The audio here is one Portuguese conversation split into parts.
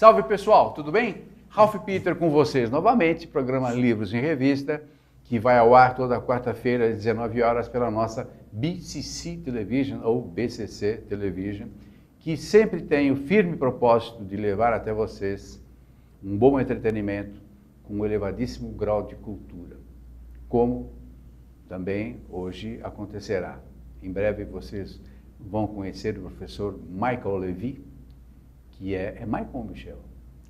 Salve pessoal, tudo bem? Ralph Peter com vocês novamente, programa Livros em Revista, que vai ao ar toda quarta-feira às 19 horas pela nossa BCC Television ou BCC Television, que sempre tem o firme propósito de levar até vocês um bom entretenimento com um elevadíssimo grau de cultura, como também hoje acontecerá. Em breve vocês vão conhecer o professor Michael Levy, que é Michael ou Michel?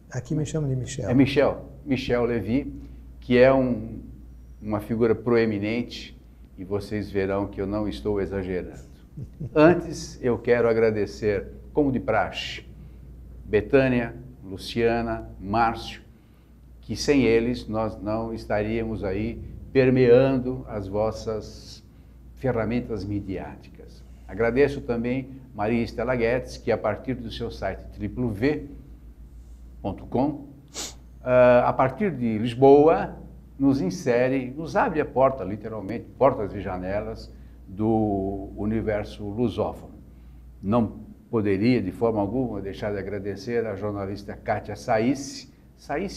Aqui me chamam de Michel. É Michel Levy, que é uma figura proeminente, e vocês verão que eu não estou exagerando. Antes, eu quero agradecer, como de praxe, Betânia, Luciana, Márcio, que sem eles nós não estaríamos aí permeando as vossas ferramentas midiáticas. Agradeço também Maria Estela Guedes, que a partir do seu site www.com, a partir de Lisboa, nos abre a porta, literalmente, portas e janelas do universo lusófono. Não poderia, de forma alguma, deixar de agradecer à jornalista Kátia Saísse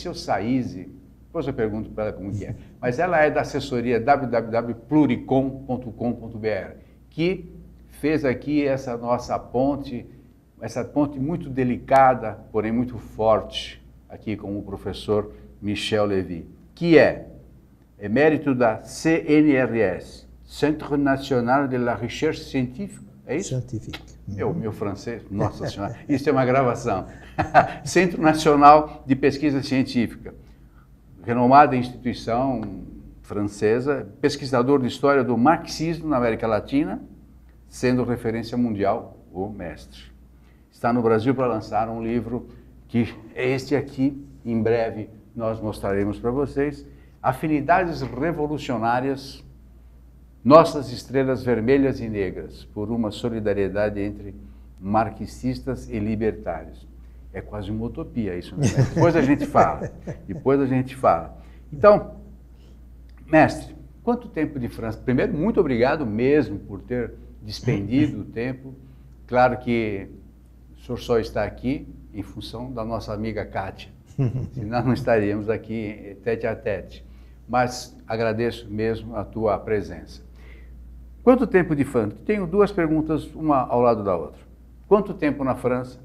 ou Saíse, depois eu pergunto para ela como que é, mas ela é da assessoria www.pluricom.com.br, que fez aqui essa nossa ponte, muito delicada, porém muito forte, aqui com o professor Michel Levy, que é emérito da CNRS, Centre National de la Recherche Scientifique, é isso? Científico. Meu francês, nossa senhora, isso é uma gravação. Centro Nacional de Pesquisa Científica, renomada instituição francesa, pesquisador de história do marxismo na América Latina, sendo referência mundial, o mestre. Está no Brasil para lançar um livro que é este aqui, em breve nós mostraremos para vocês, Afinidades Revolucionárias, Nossas Estrelas Vermelhas e Negras, por uma solidariedade entre marxistas e libertários. É quase uma utopia isso, né? Depois a gente fala. Então, mestre, quanto tempo de França? Primeiro, muito obrigado mesmo por ter despendido o tempo. Claro que o senhor só está aqui em função da nossa amiga Kátia, senão não estaríamos aqui tete a tete. Mas agradeço mesmo a tua presença. Quanto tempo de França? Tenho duas perguntas, uma ao lado da outra. Quanto tempo na França?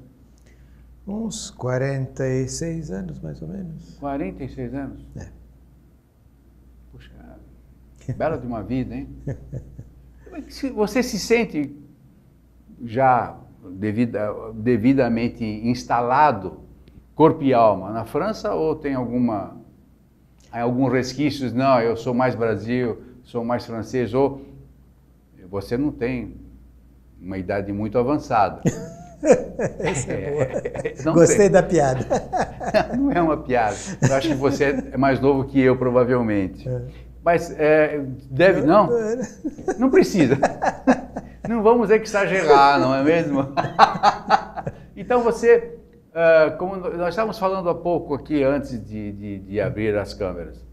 Uns 46 anos, mais ou menos. 46 anos? É. Puxa, bela de uma vida, hein? Você se sente já devidamente instalado, corpo e alma, na França, ou tem algum resquício? Não, eu sou mais Brasil, sou mais francês, ou você não tem uma idade muito avançada. Gostei da piada. Não é uma piada. Eu acho que você é mais novo que eu, provavelmente. Mas deve, não? Não precisa. Não vamos exagerar, não é mesmo? Então você, como nós estávamos falando há pouco aqui, antes de abrir as câmeras,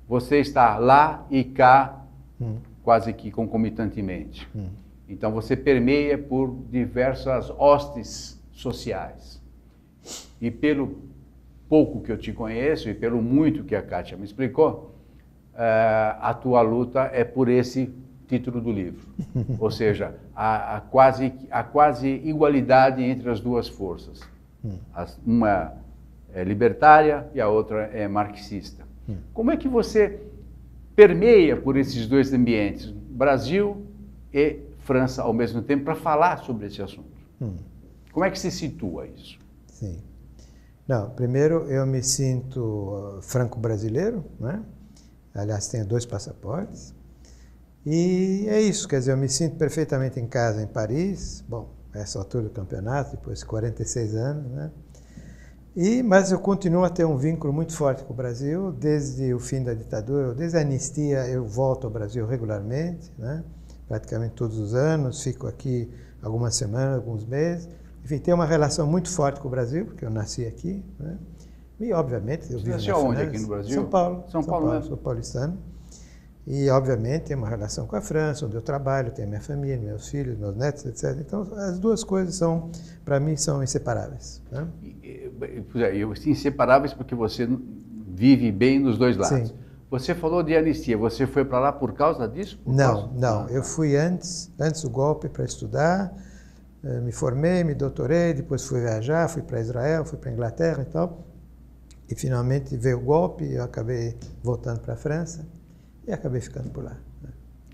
você está lá e cá, quase que concomitantemente. Então você permeia por diversas hostes sociais. E pelo pouco que eu te conheço e pelo muito que a Kátia me explicou, a tua luta é por esse título do livro. Ou seja, a quase igualdade entre as duas forças. Uma é libertária e a outra é marxista. Como é que você permeia por esses dois ambientes, Brasil e França ao mesmo tempo, para falar sobre esse assunto? Como é que se situa isso? Sim. Não, primeiro eu me sinto franco-brasileiro, né? Aliás, tenho 2 passaportes. E é isso, quer dizer, eu me sinto perfeitamente em casa em Paris. Bom, essa altura do campeonato, depois de 46 anos, né? Mas eu continuo a ter um vínculo muito forte com o Brasil, desde o fim da ditadura, desde a anistia eu volto ao Brasil regularmente, né? Praticamente todos os anos, fico aqui algumas semanas, alguns meses. Enfim, tenho uma relação muito forte com o Brasil, porque eu nasci aqui, né? E, obviamente, eu vivo nasceu onde aqui no Brasil? São Paulo. São Paulo, sou paulistano. E, obviamente, tem uma relação com a França, onde eu trabalho, tenho minha família, meus filhos, meus netos, etc. Então, as duas coisas, para mim, são inseparáveis. Né? Inseparáveis porque você vive bem nos dois lados. Sim. Você falou de anistia, você foi para lá por causa disso? Não. Eu fui antes do golpe para estudar, me formei, me doutorei, depois fui viajar, fui para Israel, fui para Inglaterra e tal. E finalmente veio o golpe e eu acabei voltando para a França e acabei ficando por lá.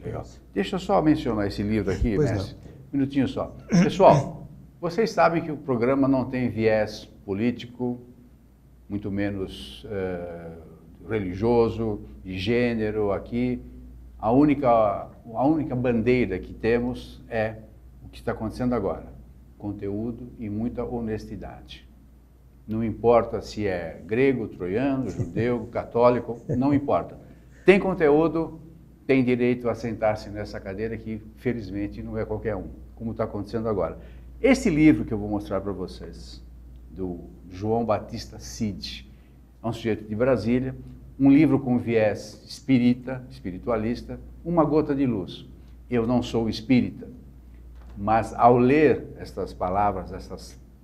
Legal. Deixa eu só mencionar esse livro aqui, Pois mestre. Um minutinho só. Pessoal, vocês sabem que o programa não tem viés político, muito menos religioso, de gênero aqui. A única bandeira que temos é o que está acontecendo agora. Conteúdo e muita honestidade. Não importa se é grego, troiano, judeu, católico, não importa. Tem conteúdo, tem direito a sentar-se nessa cadeira que, felizmente, não é qualquer um, como está acontecendo agora. Esse livro que eu vou mostrar para vocês, do João Batista Cid, é um sujeito de Brasília, um livro com viés espiritualista, Uma Gota de Luz. Eu não sou espírita, mas ao ler estas palavras,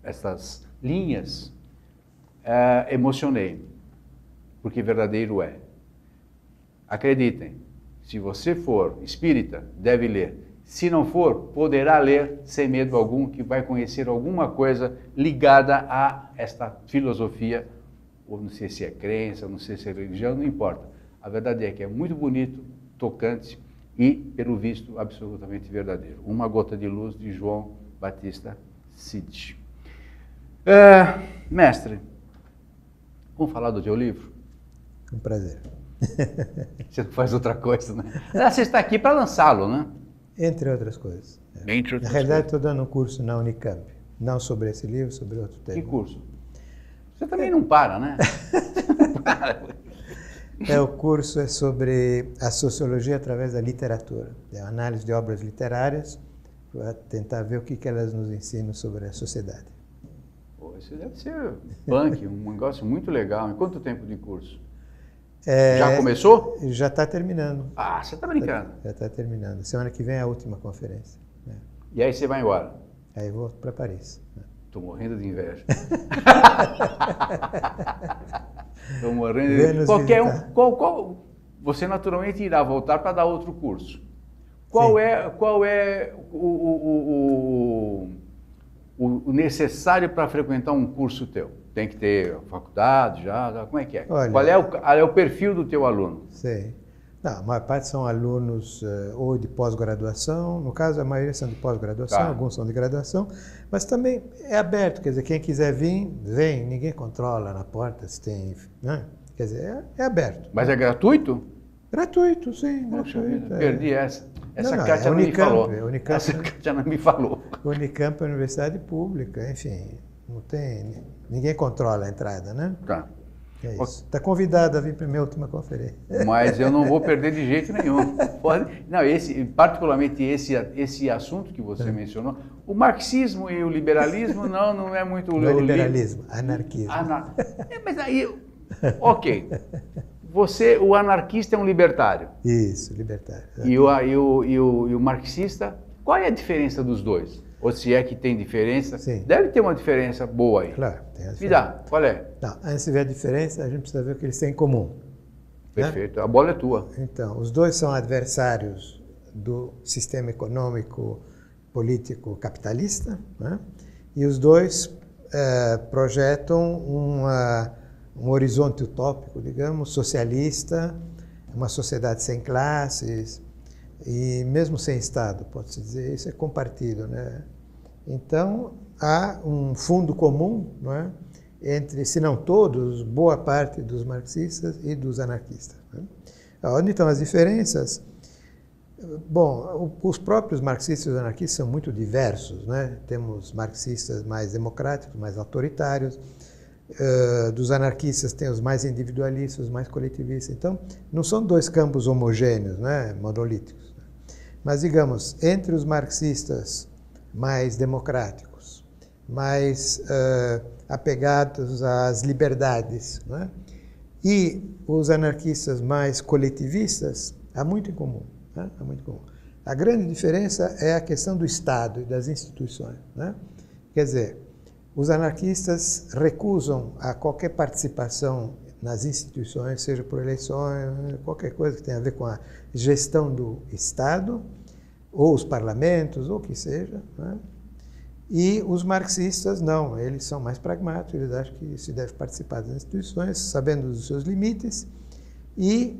estas linhas, emocionei, porque verdadeiro é. Acreditem, se você for espírita, deve ler. Se não for, poderá ler sem medo algum, que vai conhecer alguma coisa ligada a esta filosofia, ou não sei se é crença, não sei se é religião, não importa. A verdade é que é muito bonito, tocante e, pelo visto, absolutamente verdadeiro. Uma Gota de Luz, de João Batista Cid. Mestre, vamos falar do teu livro? Um prazer. Você não faz outra coisa, né? Você está aqui para lançá-lo, né? Entre outras coisas. Entre outras Na realidade, estou dando um curso na Unicamp. Não sobre esse livro, sobre outro tema. Que curso? Você também não para, né? Não para. O curso é sobre a sociologia através da literatura. É uma análise de obras literárias para tentar ver o que elas nos ensinam sobre a sociedade. Pô, isso deve ser punk, um negócio muito legal. Em quanto tempo de curso? Já começou? Já está terminando. Ah, você está brincando. Já está terminando. Semana que vem é a última conferência. E aí você vai embora? Aí eu vou para Paris. Estou morrendo de inveja. Estou morrendo de inveja. Você naturalmente irá voltar para dar outro curso. Qual é o necessário para frequentar um curso teu? Tem que ter faculdade já? Como é que é? Olha, Qual é o perfil do teu aluno? Sei. Não, a maior parte são alunos ou de pós-graduação, no caso a maioria são de pós-graduação, Tá. Alguns são de graduação, mas também é aberto, quer dizer, quem quiser vir, vem, ninguém controla na porta se tem, né? Quer dizer, é aberto. Mas é gratuito? Gratuito, sim, Poxa gratuito. vida, perdi essa. Essa Não, Kátia é não me Unicamp, falou. é Unicamp. Essa Kátia não me falou. Unicamp é uma universidade pública, enfim, não tem, ninguém controla a entrada, né? Tá. É isso. Está convidado a vir para a minha última conferência. Mas eu não vou perder de jeito nenhum. Não, particularmente esse assunto que você mencionou, o marxismo e o liberalismo não é muito... Não é liberalismo, anarquismo. Mas aí, ok. O anarquista é um libertário. Isso, libertário. E o marxista, qual é a diferença dos dois? Ou se é que tem diferença? Sim. Deve ter uma diferença boa aí. Claro, tem a Me diferença. dá, qual é? Não, antes de ver a diferença, a gente precisa ver o que eles têm em comum. Perfeito, a bola é tua. Então, os dois são adversários do sistema econômico, político, capitalista, né? E os dois projetam um horizonte utópico, digamos, socialista, uma sociedade sem classes e mesmo sem Estado, pode-se dizer, isso é compartido, né? Então, há um fundo comum, não é? Entre, se não todos, boa parte dos marxistas e dos anarquistas. Né? Onde estão as diferenças? Bom, os próprios marxistas e os anarquistas são muito diversos, né? Temos marxistas mais democráticos, mais autoritários, dos anarquistas tem os mais individualistas, os mais coletivistas. Então, não são dois campos homogêneos, né? Monolíticos. Mas, digamos, entre os marxistas mais democráticos, mais apegados às liberdades, né? E os anarquistas mais coletivistas, Há muito em comum, né? Há muito em comum. A grande diferença é a questão do Estado e das instituições, né? Quer dizer, os anarquistas recusam a qualquer participação nas instituições, seja por eleições, qualquer coisa que tenha a ver com a gestão do Estado, ou os parlamentos, ou o que seja, né? E os marxistas não, eles são mais pragmáticos, eles acham que se deve participar das instituições, sabendo dos seus limites, e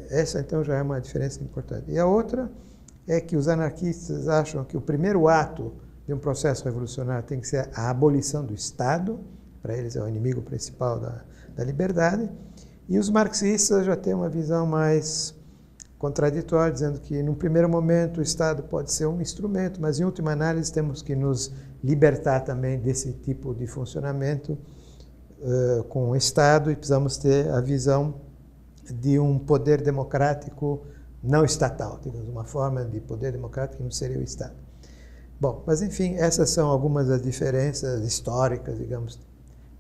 essa então já é uma diferença importante. E a outra é que os anarquistas acham que o primeiro ato de um processo revolucionário tem que ser a abolição do Estado, para eles é o inimigo principal da liberdade, e os marxistas já têm uma visão mais contraditória, dizendo que, num primeiro momento, o Estado pode ser um instrumento, mas, em última análise, temos que nos libertar também desse tipo de funcionamento com o Estado e precisamos ter a visão de um poder democrático não estatal, digamos, uma forma de poder democrático que não seria o Estado. Bom, mas, enfim, essas são algumas das diferenças históricas, digamos.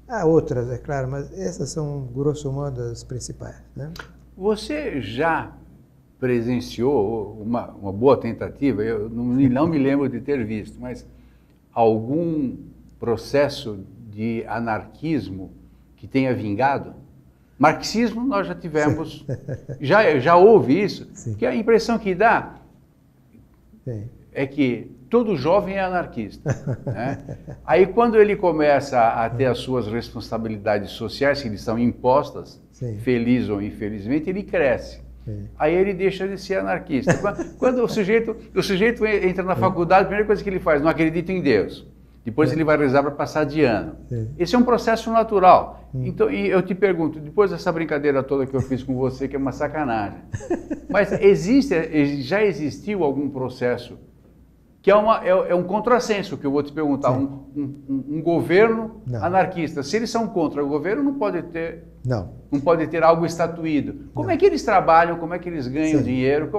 Há outras, é claro, mas essas são, grosso modo, as principais, né? Você já presenciou uma boa tentativa, eu não me lembro de ter visto, mas algum processo de anarquismo que tenha vingado? Marxismo nós já tivemos, já houve isso, Sim. Que a impressão que dá Sim. é que todo jovem é anarquista, né? Aí quando ele começa a ter as suas responsabilidades sociais, que lhe são impostas, Sim. feliz ou infelizmente, ele cresce. Sim. Aí ele deixa de ser anarquista. Quando o sujeito entra na faculdade, a primeira coisa que ele faz, não acredita em Deus. Depois ele vai rezar para passar de ano. Sim. Esse é um processo natural. Então, e eu te pergunto, depois dessa brincadeira toda que eu fiz com você, que é uma sacanagem, mas já existiu algum processo que é um contrassenso que eu vou te perguntar, um governo anarquista. Se eles são contra o governo, não pode ter algo estatuído. Como é que eles trabalham? Como é que eles ganham dinheiro?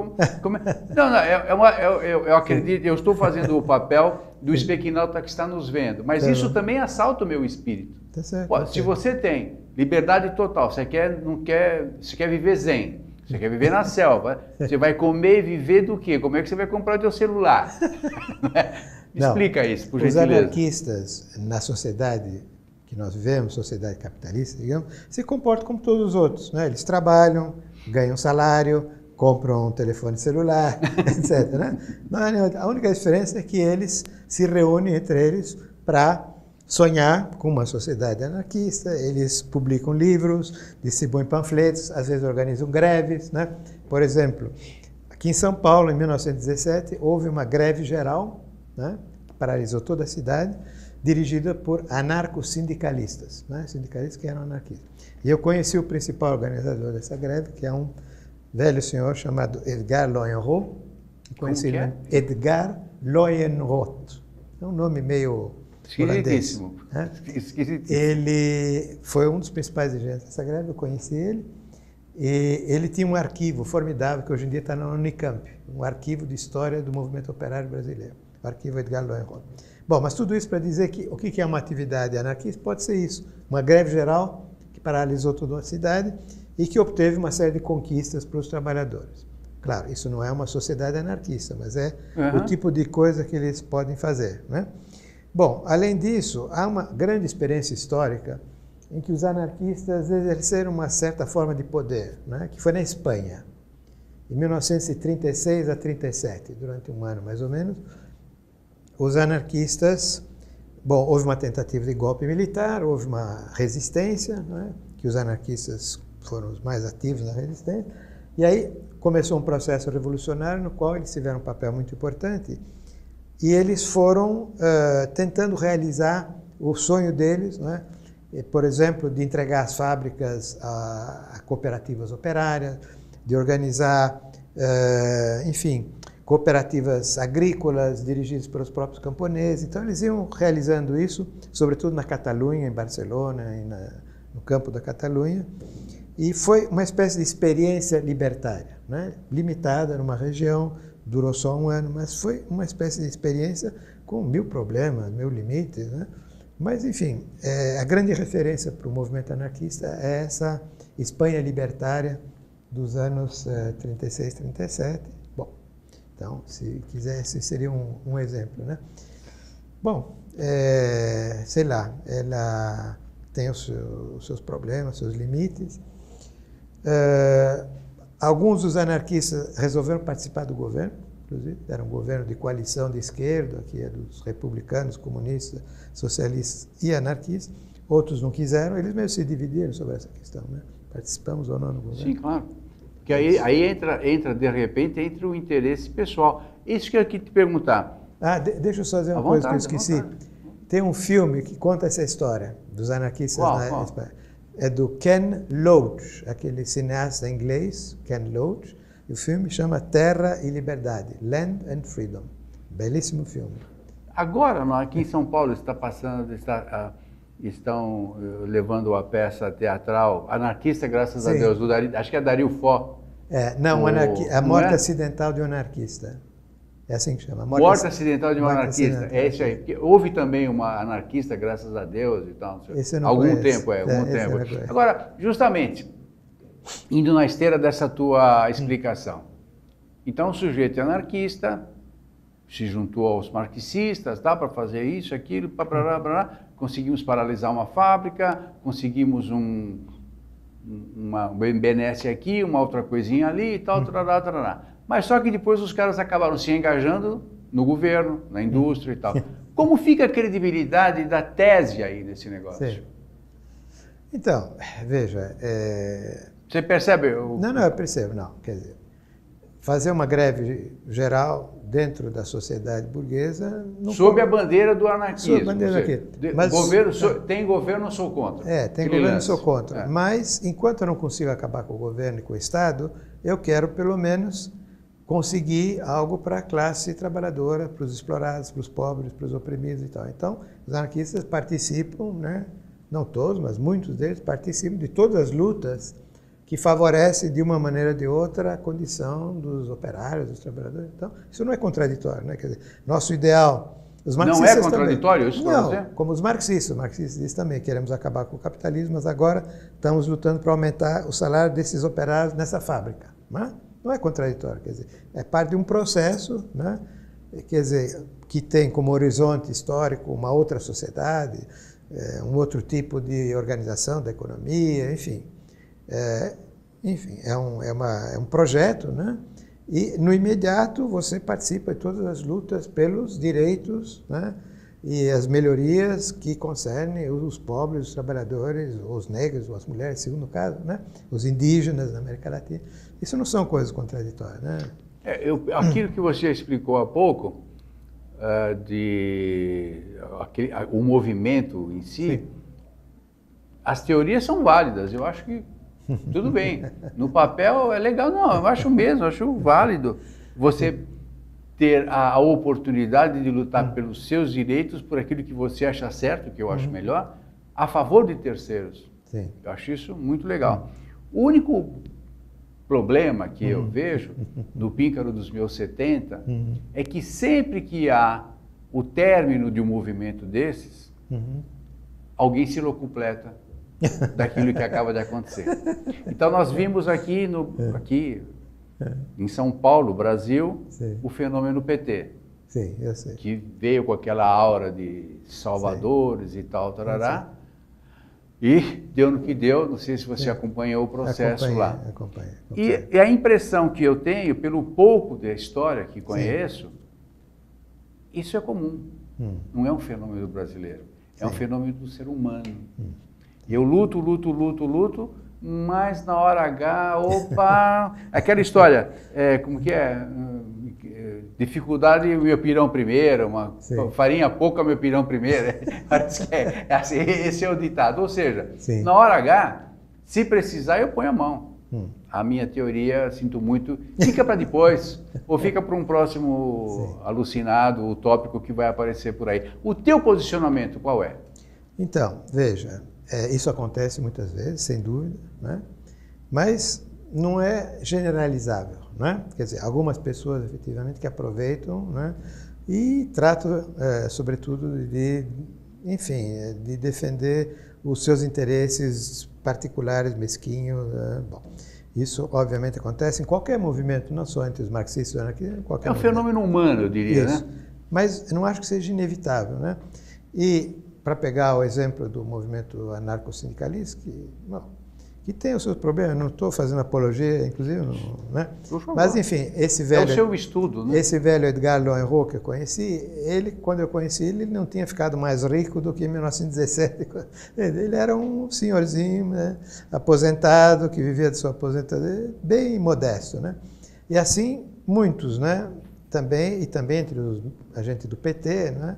Eu acredito, eu estou fazendo o papel do espequinauta que está nos vendo, mas isso também assalta o meu espírito. Tá certo, Pô, se você tem liberdade total, você quer viver zen, você quer viver na selva, você vai comer e viver do quê? Como é que você vai comprar o seu celular? Explica isso, por gentileza. Os anarquistas, na sociedade que nós vivemos, sociedade capitalista, digamos, se comportam como todos os outros, né? Eles trabalham, ganham salário, compram um telefone celular, etc. Né? A única diferença é que eles se reúnem entre eles para sonhar com uma sociedade anarquista, eles publicam livros, distribuem panfletos, às vezes organizam greves, né? Por exemplo, aqui em São Paulo, em 1917, houve uma greve geral, né? Que paralisou toda a cidade, dirigida por anarco-sindicalistas, né? Sindicalistas que eram anarquistas. E eu conheci o principal organizador dessa greve, que é um velho senhor chamado Edgar Loyenroth. Conheci ele, Edgar Loyenroth. É um nome meio esquisitíssimo. Né? Ele foi um dos principais dirigentes dessa greve, eu conheci ele. E ele tinha um arquivo formidável, que hoje em dia está na Unicamp, um arquivo de história do movimento operário brasileiro, o arquivo Edgar Loyenroth. Bom, mas tudo isso para dizer que o que é uma atividade anarquista pode ser isso, uma greve geral que paralisou toda a cidade e que obteve uma série de conquistas para os trabalhadores. Claro, isso não é uma sociedade anarquista, mas é o tipo de coisa que eles podem fazer, né? Bom, além disso, há uma grande experiência histórica em que os anarquistas exerceram uma certa forma de poder, né? Que foi na Espanha, em 1936 a 37, durante um ano mais ou menos. Os anarquistas, bom, houve uma tentativa de golpe militar, houve uma resistência, né? Que os anarquistas foram os mais ativos na resistência, e aí começou um processo revolucionário no qual eles tiveram um papel muito importante. E eles foram tentando realizar o sonho deles, né? Por exemplo, de entregar as fábricas a cooperativas operárias, de organizar, enfim, cooperativas agrícolas dirigidas pelos próprios camponeses. Então, eles iam realizando isso, sobretudo na Catalunha, em Barcelona, e no campo da Catalunha. E foi uma espécie de experiência libertária, né? Limitada numa região, durou só um ano, mas foi uma espécie de experiência com 1000 problemas, 1000 limites, né? Mas, enfim, a grande referência para o movimento anarquista é essa Espanha libertária dos anos 36, 37. Bom, então, se quisesse, seria um exemplo, né? Bom, sei lá, ela tem os seus problemas, seus limites. Alguns dos anarquistas resolveram participar do governo, inclusive, era um governo de coalição de esquerda, que é dos republicanos, comunistas, socialistas e anarquistas. Outros não quiseram, eles mesmo se dividiram sobre essa questão, né? Participamos ou não no governo. Sim, claro. Porque aí entra, de repente, entra o interesse pessoal. Isso que eu queria te perguntar. Deixa eu só dizer uma coisa que eu esqueci. Tem um filme que conta essa história dos anarquistas na Espanha. É do Ken Loach, aquele cineasta inglês, Ken Loach. E o filme chama Terra e Liberdade, Land and Freedom. Belíssimo filme. Agora, aqui em São Paulo, estão levando a peça teatral Anarquista, graças a Deus, acho que é Dario Fo. A morte acidental de um anarquista. É assim que chama. Morte acidental de um anarquista. É isso aí. Porque houve também uma anarquista, graças a Deus e tal. Algum tempo. Agora, justamente, indo na esteira dessa tua explicação. Então, o sujeito é anarquista, se juntou aos marxistas, para fazer isso, aquilo, conseguimos paralisar uma fábrica, conseguimos uma benesse aqui, uma outra coisinha ali e tal, Mas só que depois os caras acabaram se engajando no governo, na indústria e tal. Como fica a credibilidade da tese aí nesse negócio? Sim. Então, veja... Você percebe? Não, eu percebo, não. Quer dizer, fazer uma greve geral dentro da sociedade burguesa... Sob a bandeira do anarquismo. Sob a bandeira aqui. Tem governo, eu sou contra. Tem governo, eu sou contra. Mas, enquanto eu não consigo acabar com o governo e com o Estado, eu quero, pelo menos, conseguir algo para a classe trabalhadora, para os explorados, para os pobres, para os oprimidos e tal. Então, os anarquistas participam, né? Não todos, mas muitos deles participam de todas as lutas que favorecem, de uma maneira ou de outra, a condição dos operários, dos trabalhadores. Então, isso não é contraditório, né? Quer dizer, nosso ideal... Os marxistas não é contraditório isso para você? Não, como os marxistas dizem também, queremos acabar com o capitalismo, mas agora estamos lutando para aumentar o salário desses operários nessa fábrica. Não é contraditório, quer dizer, é parte de um processo, né? Quer dizer, que tem como horizonte histórico uma outra sociedade, um outro tipo de organização da economia, enfim. É um projeto, né? E, no imediato, você participa de todas as lutas pelos direitos, né? E as melhorias que concernem os pobres, os trabalhadores, os negros, ou as mulheres, segundo caso, né? Os indígenas da América Latina. Isso não são coisas contraditórias, né? Aquilo que você explicou há pouco, o movimento em si, sim, as teorias são válidas, eu acho que tudo bem. No papel é legal, não, eu acho mesmo, eu acho válido você ter a oportunidade de lutar pelos seus direitos, por aquilo que você acha certo, que eu acho melhor, a favor de terceiros. Sim. Eu acho isso muito legal. O único problema que eu vejo no Píncaro dos meus 70 é que sempre que há o término de um movimento desses, alguém se locupleta daquilo que acaba de acontecer. Então nós vimos aqui em São Paulo, Brasil, sim, o fenômeno PT. Sim, eu sei. Que veio com aquela aura de salvadores, sim, e tal, tarará. E deu no que deu, não sei se você acompanhou o processo lá. Acompanhei. E a impressão que eu tenho, pelo pouco da história que conheço, sim, isso é comum. Não é um fenômeno brasileiro, é, sim, um fenômeno do ser humano. Eu luto, mas na hora H, opa, aquela história, como que é? Dificuldade, meu pirão primeiro, farinha pouca, meu pirão primeiro. Parece que assim, esse é o ditado. Ou seja, sim, na hora H, se precisar, eu ponho a mão. A minha teoria, sinto muito, fica para depois, ou fica para um próximo, sim, alucinado, utópico que vai aparecer por aí. O teu posicionamento, qual é? Então, veja, isso acontece muitas vezes, sem dúvida, né? Mas não é generalizável, né? Quer dizer, algumas pessoas efetivamente que aproveitam, né? E tratam, sobretudo, de defender os seus interesses particulares, mesquinhos, bom. Isso, obviamente, acontece em qualquer movimento, não só entre os marxistas e os anarquistas, em qualquer movimento. fenômeno humano, eu diria, Isso. né? Mas eu não acho que seja inevitável, né? E, para pegar o exemplo do movimento anarcossindicalista, que tem os seus problemas, não estou fazendo apologia, inclusive, né? Mas, enfim, esse velho... É o seu estudo, né? Esse velho Edgar Lohenrot que eu conheci, ele, quando eu conheci ele, não tinha ficado mais rico do que em 1917. Ele era um senhorzinho, né, aposentado, que vivia de sua aposentadoria, bem modesto, né? E assim, muitos, né? Também entre a gente do PT, né?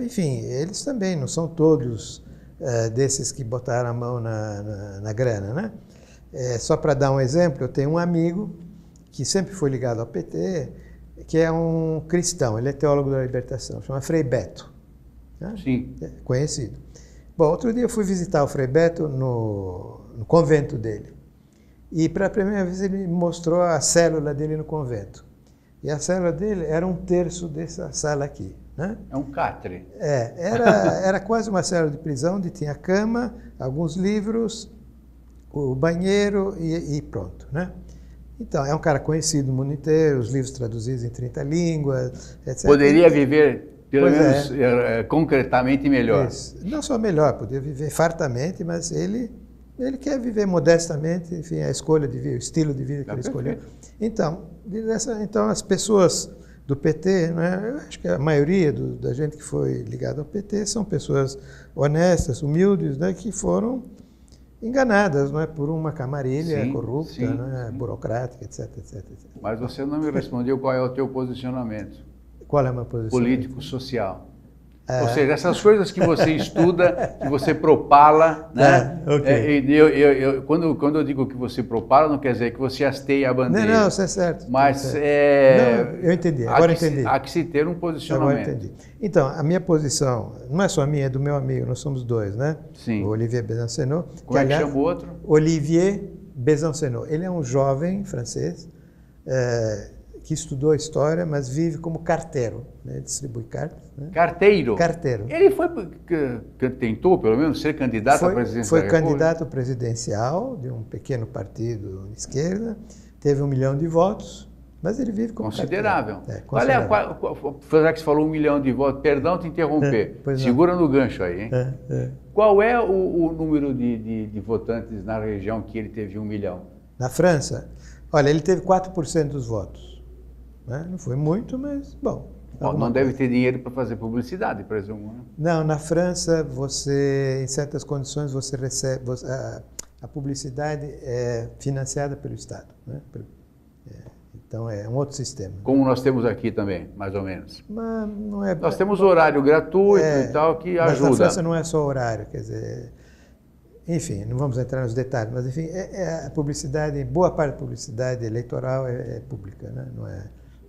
Enfim, eles também não são todos desses que botaram a mão na grana, né? Só para dar um exemplo, eu tenho um amigo que sempre foi ligado ao PT, que é um cristão, ele é teólogo da libertação, chama Frei Beto. Né? Sim. Conhecido. Bom, outro dia eu fui visitar o Frei Beto no convento dele. E pela primeira vez ele me mostrou a célula dele no convento. E a célula dele era um terço dessa sala aqui. Né? É um catre. Era quase uma célula de prisão, onde tinha cama, alguns livros, o banheiro e pronto. Né? Então, é um cara conhecido no mundo inteiro, os livros traduzidos em 30 línguas, etc. Poderia viver, pelo menos, concretamente melhor. Isso. Não só melhor, poderia viver fartamente, mas ele quer viver modestamente, enfim, a escolha de vida, o estilo de vida que ele escolheu. Então, as pessoas do PT, né, eu acho que a maioria da gente que foi ligada ao PT são pessoas honestas, humildes, né, que foram enganadas, não é, por uma camarilha corrupta, né, burocrática, etc. Mas você não me respondeu qual é o teu posicionamento. Qual é o meu posicionamento? Político-social. Ou seja, essas coisas que você estuda, que você propala, né? Okay. Quando eu digo que você propala, não quer dizer que você hasteia a bandeira. Não, isso é certo. Mas Não, eu entendi, agora entendi. Há que se ter um posicionamento. Agora entendi. Então, a minha posição, não é só minha, é do meu amigo, nós somos dois, né? Sim. O Olivier Besancenot. Como é que chama o outro? Olivier Besancenot. Ele é um jovem francês, que estudou história, mas vive como carteiro, né? Distribui cartas. Né? Carteiro? Carteiro. Ele tentou, pelo menos, ser candidato à presidência da República? Foi candidato presidencial de um pequeno partido de esquerda, teve 1 milhão de votos, mas ele vive como considerável. Carteiro. Já que você falou 1 milhão de votos, perdão te interromper, segura no gancho aí, hein? Qual é o número de votantes na região que ele teve 1 milhão? Na França? Olha, ele teve 4% dos votos. Né? Não foi muito, mas bom. Não deve ter dinheiro para fazer publicidade, presumo. Né? Não, na França, em certas condições, você recebe... A publicidade é financiada pelo Estado. Né? Então, é um outro sistema. Como nós temos aqui também, mais ou menos. Mas não é... Nós temos horário gratuito e tal, que ajuda. Mas na França não é só horário, quer dizer... Enfim, não vamos entrar nos detalhes, mas enfim, a publicidade, boa parte da publicidade eleitoral é pública, né?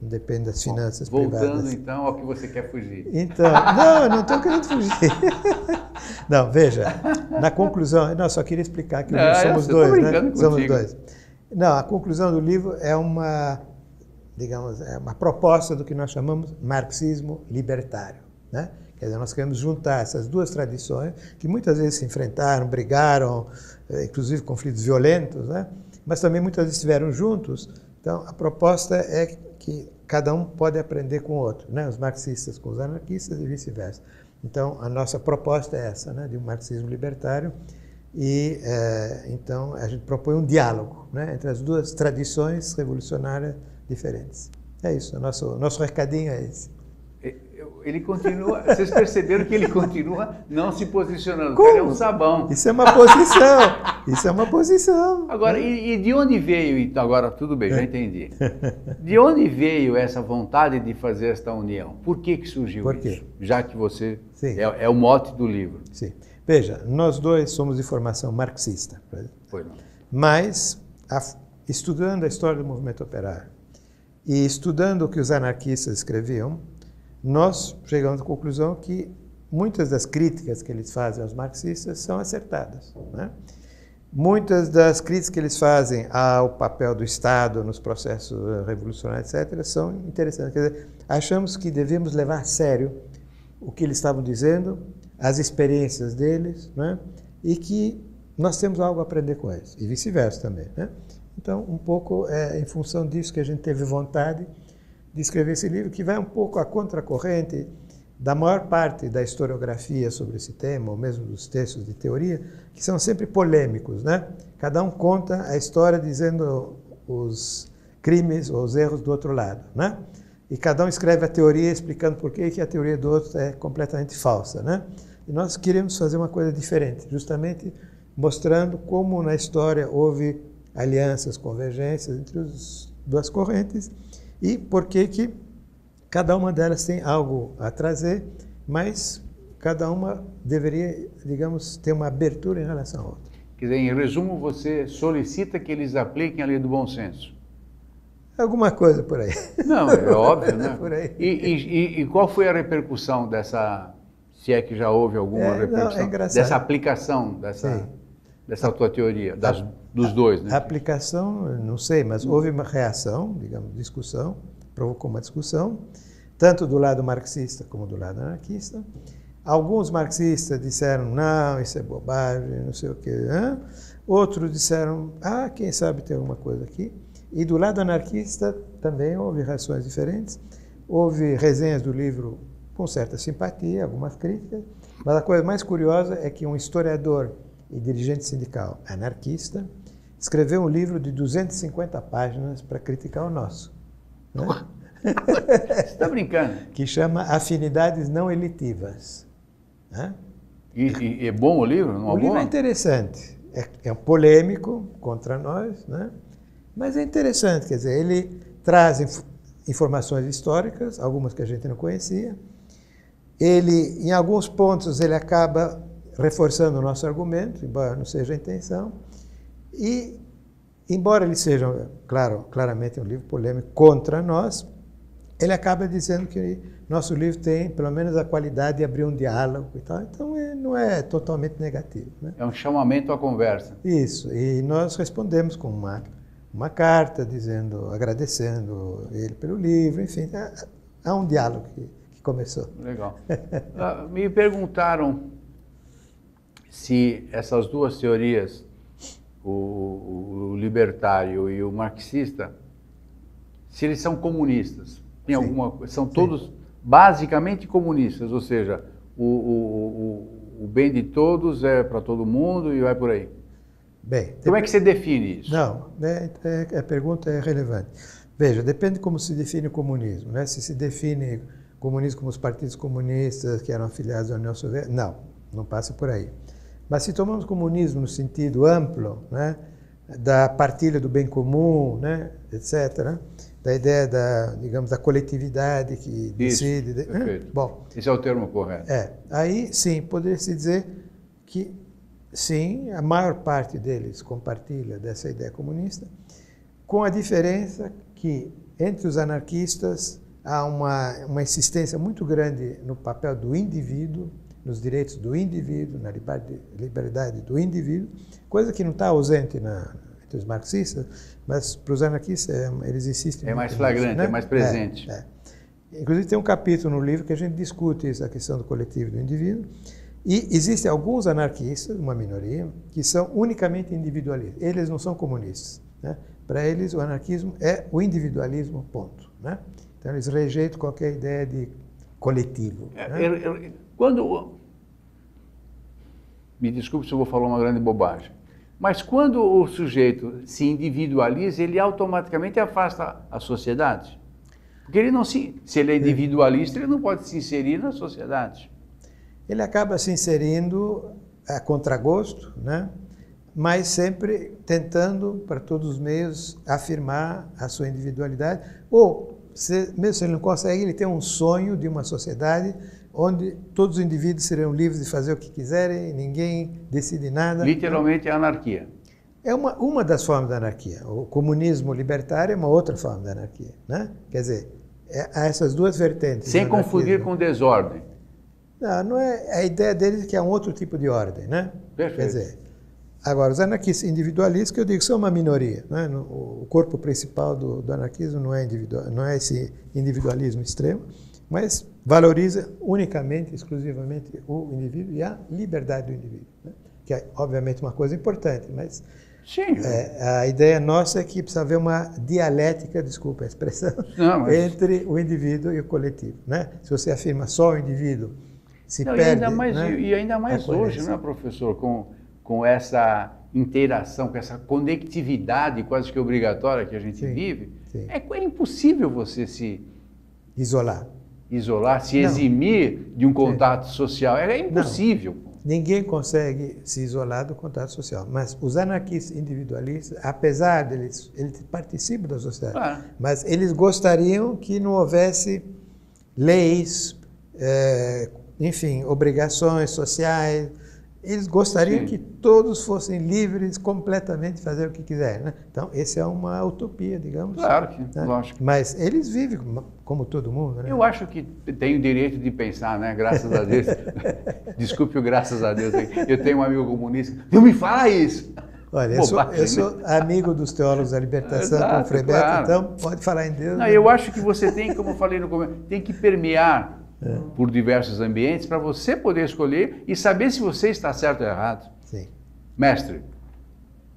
Não depende das finanças privadas. Voltando então ao que você quer fugir. Então, não, eu não estou querendo fugir. Não, veja, na conclusão, só queria explicar que somos dois, né? Somos dois. Não, a conclusão do livro é uma proposta do que nós chamamos marxismo libertário, né? Quer dizer, nós queremos juntar essas duas tradições, que muitas vezes se enfrentaram, brigaram, inclusive conflitos violentos, né? Mas também muitas vezes estiveram juntos. Então, a proposta é que cada um pode aprender com o outro, né? Os marxistas com os anarquistas e vice-versa. Então, a nossa proposta é essa, né? De um marxismo libertário. E, então, a gente propõe um diálogo, né? Entre as duas tradições revolucionárias diferentes. É isso, o nosso recadinho é esse. Ele continua, vocês perceberam que ele continua não se posicionando, porque ele é um sabão. Isso é uma posição, isso é uma posição. Agora, e de onde veio, então, agora tudo bem, já entendi. De onde veio essa vontade de fazer esta união? Por que surgiu Por quê? isso? Já que você é o mote do livro. Sim. Veja, nós dois somos de formação marxista, Foi não. Mas, estudando a história do movimento operário e estudando o que os anarquistas escreviam, nós chegamos à conclusão que muitas das críticas que eles fazem aos marxistas são acertadas, né? Muitas das críticas que eles fazem ao papel do Estado nos processos revolucionários, etc., são interessantes. Quer dizer, achamos que devemos levar a sério o que eles estavam dizendo, as experiências deles, né? E que nós temos algo a aprender com eles, e vice-versa também, né? Então, um pouco é em função disso que a gente teve vontade de escrever esse livro, que vai um pouco à contracorrente da maior parte da historiografia sobre esse tema, ou mesmo dos textos de teoria, que são sempre polêmicos, né? Cada um conta a história dizendo os crimes ou os erros do outro lado, né? E cada um escreve a teoria explicando por que a teoria do outro é completamente falsa, né? E nós queremos fazer uma coisa diferente, justamente mostrando como na história houve alianças, convergências entre as duas correntes e por que cada uma delas tem algo a trazer, mas cada uma deveria, digamos, ter uma abertura em relação à outra. Quer dizer, em resumo, você solicita que eles apliquem a lei do bom senso. Alguma coisa por aí. Não, é óbvio, né? Por aí. E qual foi a repercussão dessa, se é que já houve alguma repercussão, dessa aplicação, dessa tua teoria, dos dois, né? A aplicação, não sei, mas houve uma reação, digamos, discussão, provocou uma discussão, tanto do lado marxista como do lado anarquista. Alguns marxistas disseram, não, isso é bobagem, não sei o quê. Outros disseram, quem sabe tem alguma coisa aqui. E do lado anarquista também houve reações diferentes. Houve resenhas do livro com certa simpatia, algumas críticas. Mas a coisa mais curiosa é que um historiador e dirigente sindical anarquista escreveu um livro de 250 páginas para criticar o nosso. Né? Você está brincando? Que chama Afinidades Não Elitivas. Né? E é bom o livro? Não o livro boa? é interessante. É polêmico contra nós, né? Mas é interessante, quer dizer, ele traz informações históricas, algumas que a gente não conhecia. Ele, em alguns pontos, ele acaba reforçando o nosso argumento, embora não seja a intenção. E, embora ele seja, claramente um livro polêmico contra nós, ele acaba dizendo que nosso livro tem, pelo menos, a qualidade de abrir um diálogo e tal. Então, não é totalmente negativo, né? É um chamamento à conversa. Isso, e nós respondemos com uma carta dizendo, agradecendo ele pelo livro, enfim, há um diálogo que começou. Legal. Me perguntaram se essas duas teorias, o libertário e o marxista, se eles são comunistas. Tem alguma, são todos basicamente comunistas, ou seja, o bem de todos é para todo mundo e vai por aí. Bem, como é que você define isso? Não, a pergunta é relevante. Veja, depende como se define o comunismo, né? Se define comunismo como os partidos comunistas que eram afiliados à União Soviética, não passa por aí. Mas se tomamos comunismo no sentido amplo, né, da partilha do bem comum, né, etc., da ideia digamos, da coletividade que decide... Perfeito. Bom, esse é o termo correto. Aí sim, poderia-se dizer que sim, a maior parte deles compartilha dessa ideia comunista, com a diferença que entre os anarquistas há uma insistência muito grande no papel do indivíduo, nos direitos do indivíduo, na liberdade do indivíduo, coisa que não está ausente entre os marxistas, mas para os anarquistas eles insistem muito. É mais flagrante, nisso, né? É mais presente. Inclusive tem um capítulo no livro que a gente discute essa questão do coletivo e do indivíduo, e existem alguns anarquistas, uma minoria, que são unicamente individualistas. Eles não são comunistas, né? Para eles o anarquismo é o individualismo, ponto, né? Então eles rejeitam qualquer ideia de coletivo. Né? Me desculpe se eu vou falar uma grande bobagem, mas quando o sujeito se individualiza, ele automaticamente afasta a sociedade. Porque ele não se ele é individualista, ele não pode se inserir na sociedade. Ele acaba se inserindo a contragosto, né? Mas sempre tentando, para todos os meios, afirmar a sua individualidade. Ou, mesmo se ele não consegue, ele tem um sonho de uma sociedade onde todos os indivíduos serão livres de fazer o que quiserem, ninguém decide nada. Literalmente é anarquia. É uma das formas da anarquia. O comunismo libertário é uma outra forma da anarquia, né? Quer dizer, há essas duas vertentes. Sem confundir com desordem. Não é a ideia deles que é um outro tipo de ordem, né? Perfeito. Quer dizer, agora, os anarquistas individualistas, que eu digo, são uma minoria, né? O corpo principal do anarquismo não é esse individualismo extremo, mas valoriza unicamente, exclusivamente o indivíduo e a liberdade do indivíduo, né? que é obviamente uma coisa importante, mas Sim. a ideia nossa é que precisa haver uma dialética, desculpa a expressão, entre o indivíduo e o coletivo, né? Se você afirma só o indivíduo, se perde... E ainda mais hoje, né, professor, com essa interação, com essa conectividade quase que obrigatória que a gente vive, é impossível você se isolar, se eximir de um contato social. É impossível. Não. Ninguém consegue se isolar do contato social, mas os anarquistas individualistas, apesar deles, eles participam da sociedade, mas eles gostariam que não houvesse leis, enfim, obrigações sociais. Eles gostariam que todos fossem livres completamente de fazer o que quiserem, né? Então, essa é uma utopia, digamos. Claro que, né? Lógico. Mas eles vivem como todo mundo, né? Eu acho que tenho o direito de pensar, né? Graças a Deus. Desculpe o graças a Deus. Eu tenho um amigo comunista. Não me fala isso! Olha, eu sou amigo dos teólogos da libertação, com o Frei Beto, então pode falar em Deus. Não, eu acho que você tem, como eu falei no começo, tem que permear por diversos ambientes para você poder escolher e saber se você está certo ou errado. Sim. Mestre,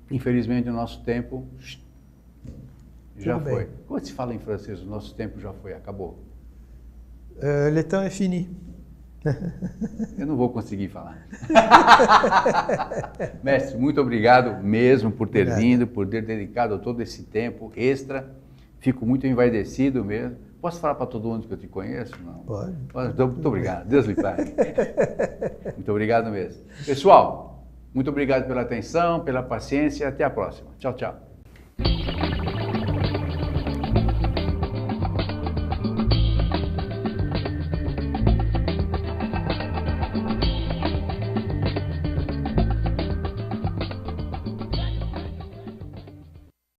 infelizmente o nosso tempo já foi. Como se fala em francês? O nosso tempo já foi, acabou. Le temps est fini. Eu não vou conseguir falar. Mestre, muito obrigado mesmo por ter vindo, por ter dedicado todo esse tempo extra. Fico muito envaidecido mesmo. Posso falar para todo mundo que eu te conheço? Não. Pode. Muito obrigado. Deus lhe pague. Muito obrigado mesmo. Pessoal, muito obrigado pela atenção, pela paciência. Até a próxima. Tchau, tchau.